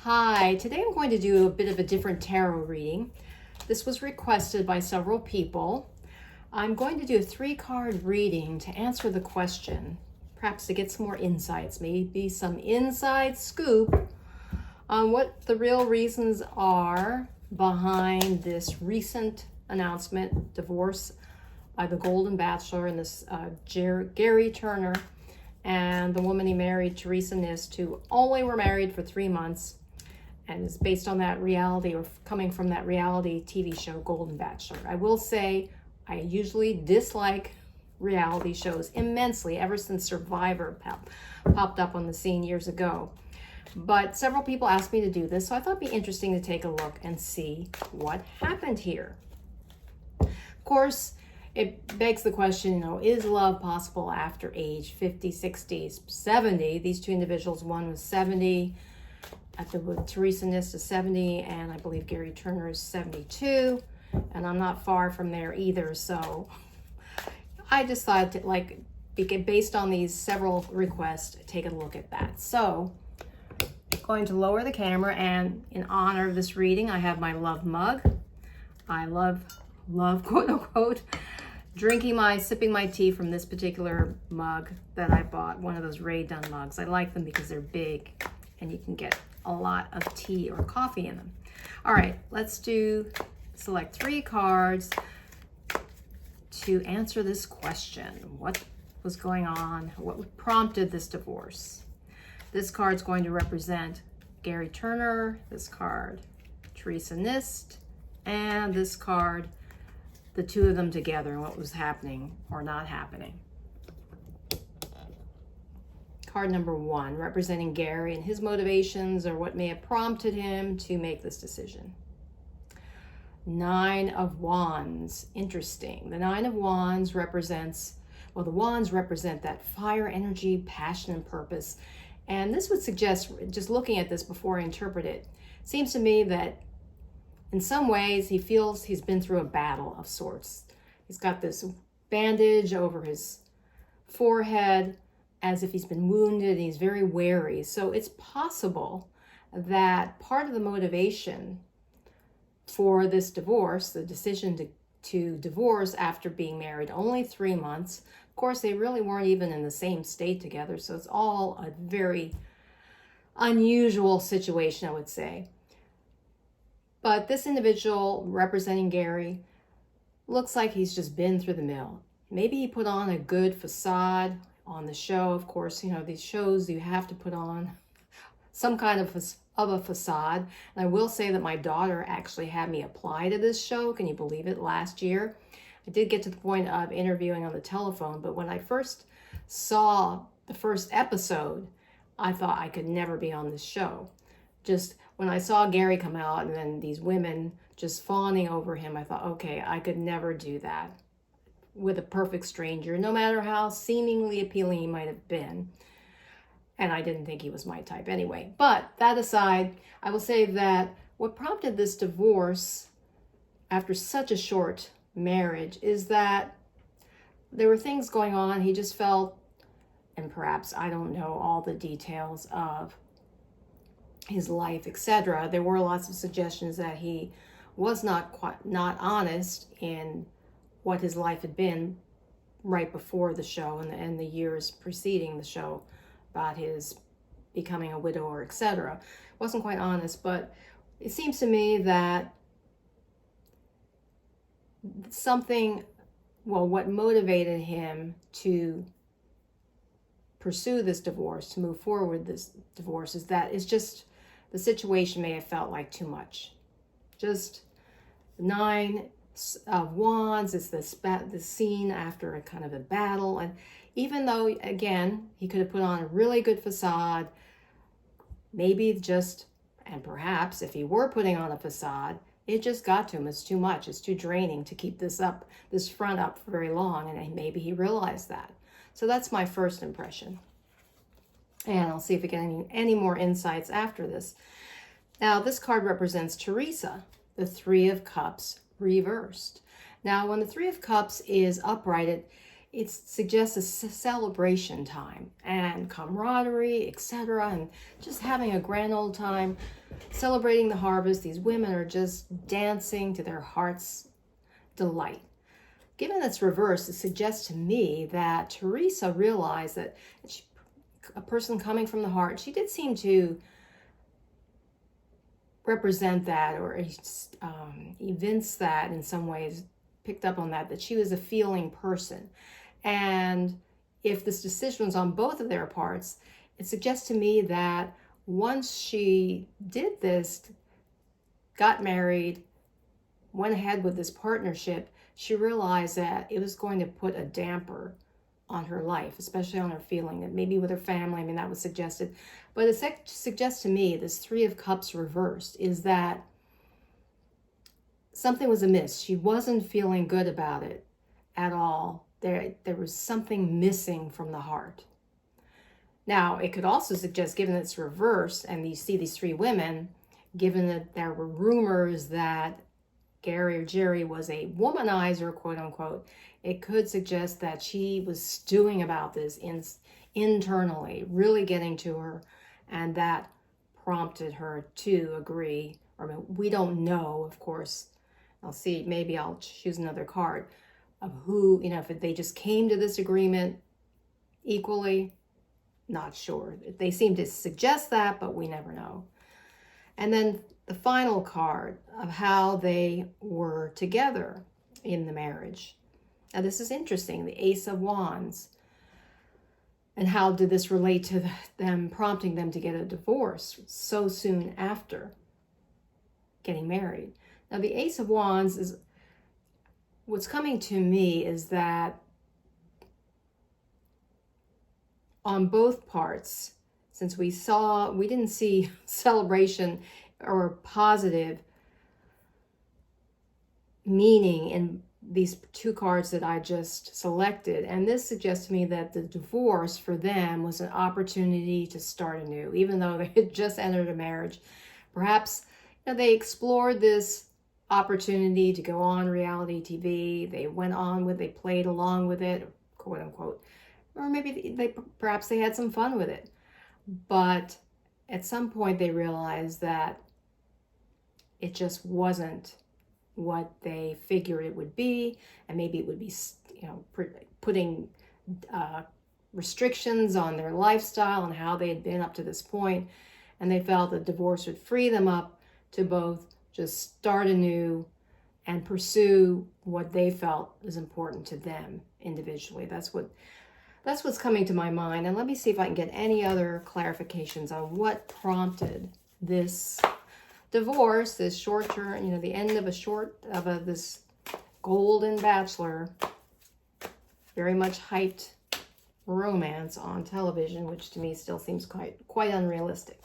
Hi, today I'm going to do a bit of a different tarot reading. This was requested by several people. I'm going to do a 3-card reading to answer the question, perhaps to get some more insights, maybe some inside scoop on what the real reasons are behind this recent announcement, divorce by the Golden Bachelor and this Gerry Turner and the woman he married, Teresa Nist, who only were married for 3 months. And is based on that reality or coming from that reality TV show, Golden Bachelor. I will say I usually dislike reality shows immensely ever since Survivor popped up on the scene years ago. But several people asked me to do this, so I thought it'd be interesting to take a look and see what happened here. Of course, it begs the question, is love possible after age 50, 60, 70? These two individuals, one was 70, Teresa Nist is 70, and I believe Gerry Turner is 72, and I'm not far from there either. So I decided to, based on these several requests, take a look at that. So I'm going to lower the camera, and in honor of this reading, I have my love mug. I love, quote unquote, sipping my tea from this particular mug that I bought, one of those Ray Dunn mugs. I like them because they're big, and you can get a lot of tea or coffee in them. All right, let's select 3 cards to answer this question. What was going on? What prompted this divorce? This card's going to represent Gerry Turner, this card, Teresa Nist, and this card, the two of them together and what was happening or not happening. Card number 1, representing Gerry and his motivations or what may have prompted him to make this decision. 9 of Wands, interesting. The 9 of Wands represents, the wands represent that fire energy, passion, and purpose. And this would suggest, just looking at this before I interpret it, seems to me that in some ways he feels he's been through a battle of sorts. He's got this bandage over his forehead, as if he's been wounded, and he's very wary. So it's possible that part of the motivation for this divorce, the decision to divorce after being married only 3 months, of course, they really weren't even in the same state together, so it's all a very unusual situation, I would say. But this individual representing Gerry looks like he's just been through the mill. Maybe he put on a good facade on the show. Of course, these shows, you have to put on some kind of a facade. And I will say that my daughter actually had me apply to this show. Can you believe it? Last year. I did get to the point of interviewing on the telephone, but when I first saw the first episode, I thought I could never be on this show. Just when I saw Gerry come out and then these women just fawning over him, I thought, okay, I could never do that with a perfect stranger, no matter how seemingly appealing he might have been. And I didn't think he was my type anyway. But that aside, I will say that what prompted this divorce after such a short marriage is that there were things going on. He just felt, and perhaps I don't know all the details of his life, etc. There were lots of suggestions that he was not honest in what his life had been right before the show and the years preceding the show, about his becoming a widower, etc. Wasn't quite honest, but it seems to me that what motivated him to pursue this divorce, to move forward this divorce, is that it's just the situation may have felt like too much. Just 9 of Wands, it's the scene after a kind of a battle, and even though, again, he could have put on a really good facade, maybe just, and perhaps if he were putting on a facade, it just got to him. It's too much. It's too draining to keep this front up for very long, and maybe he realized that. So that's my first impression. And I'll see if we get any more insights after this. Now, this card represents Teresa, the 3 of Cups reversed. Now, when the 3 of Cups is upright, it suggests a celebration time and camaraderie, etc., and just having a grand old time celebrating the harvest. These women are just dancing to their heart's delight. Given its reverse, it suggests to me that Teresa realized that a person coming from the heart, she did seem to represent that, or evince that in some ways, picked up on that she was a feeling person. And if this decision was on both of their parts, it suggests to me that once she did this, got married, went ahead with this partnership, she realized that it was going to put a damper on her life, especially on her feeling, and maybe with her family. I mean, that was suggested. But it suggests to me, this Three of Cups reversed, is that something was amiss. She wasn't feeling good about it at all. There was something missing from the heart. Now, it could also suggest, given it's reversed, and you see these three women, given that there were rumors that Gerry was a womanizer, quote unquote, it could suggest that she was stewing about this internally, really getting to her, and that prompted her to agree. Or I mean, we don't know, of course. I'll see, maybe I'll choose another card of who, if they just came to this agreement equally, not sure. They seem to suggest that, but we never know. And then the final card of how they were together in the marriage. Now, this is interesting, the Ace of Wands. And how did this relate to them prompting them to get a divorce so soon after getting married? Now, the Ace of Wands is, what's coming to me is that on both parts, since we didn't see celebration or positive meaning in these two cards that I just selected. And this suggests to me that the divorce for them was an opportunity to start anew, even though they had just entered a marriage. Perhaps they explored this opportunity to go on reality TV. They went on with, they played along with it, quote unquote, or maybe perhaps they had some fun with it. But at some point they realized that it just wasn't what they figured it would be, and maybe it would be, putting restrictions on their lifestyle and how they had been up to this point, and they felt that divorce would free them up to both just start anew and pursue what they felt was important to them individually. That's what's coming to my mind. And let me see if I can get any other clarifications on what prompted this divorce, this short term, the end of this golden Bachelor, very much hyped romance on television, which to me still seems quite unrealistic.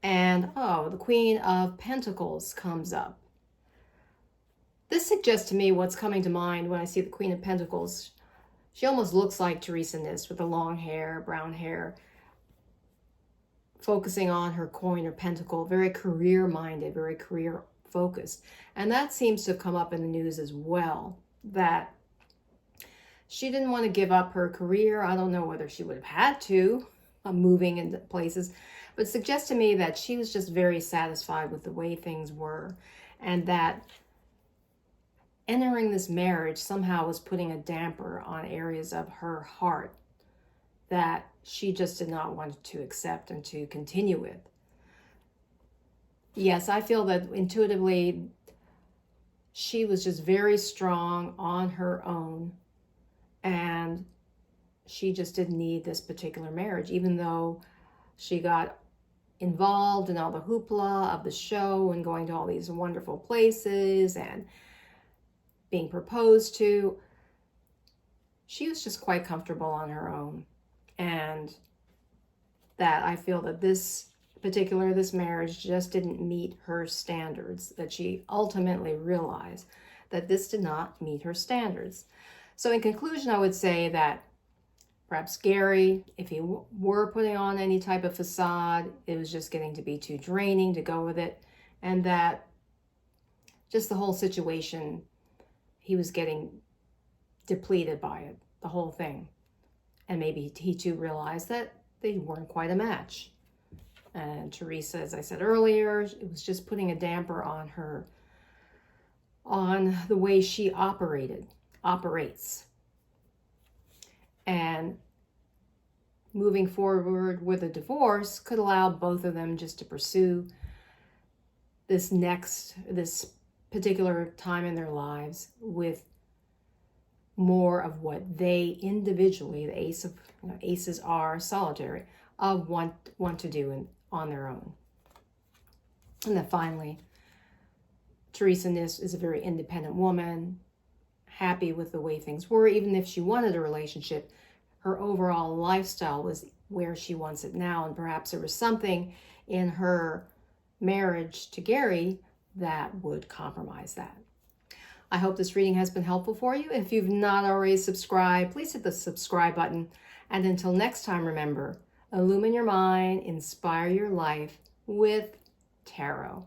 And the Queen of Pentacles comes up. This suggests to me what's coming to mind when I see the Queen of Pentacles. She almost looks like Teresa Nist with the long hair, brown hair, focusing on her coin or pentacle, very career-minded, very career-focused. And that seems to come up in the news as well, that she didn't want to give up her career. I don't know whether she would have had to, moving into places, but it suggests to me that she was just very satisfied with the way things were, and that entering this marriage somehow was putting a damper on areas of her heart that she just did not want to accept and to continue with. Yes, I feel that intuitively she was just very strong on her own, and she just didn't need this particular marriage, even though she got involved in all the hoopla of the show and going to all these wonderful places and being proposed to. She was just quite comfortable on her own. And that I feel that this marriage just didn't meet her standards, that she ultimately realized that this did not meet her standards. So in conclusion, I would say that perhaps Gerry, if he were putting on any type of facade, it was just getting to be too draining to go with it. And that just the whole situation, he was getting depleted by it, the whole thing. And maybe he too realized that they weren't quite a match. And Teresa, as I said earlier, it was just putting a damper on her, on the way she operates. And moving forward with a divorce could allow both of them just to pursue this particular time in their lives with more of what they individually, the aces are solitary, want to do on their own. And then finally, Teresa Nist is a very independent woman, happy with the way things were. Even if she wanted a relationship, her overall lifestyle was where she wants it now. And perhaps there was something in her marriage to Gerry that would compromise that. I hope this reading has been helpful for you. If you've not already subscribed, please hit the subscribe button. And until next time, remember, illumine your mind, inspire your life with tarot.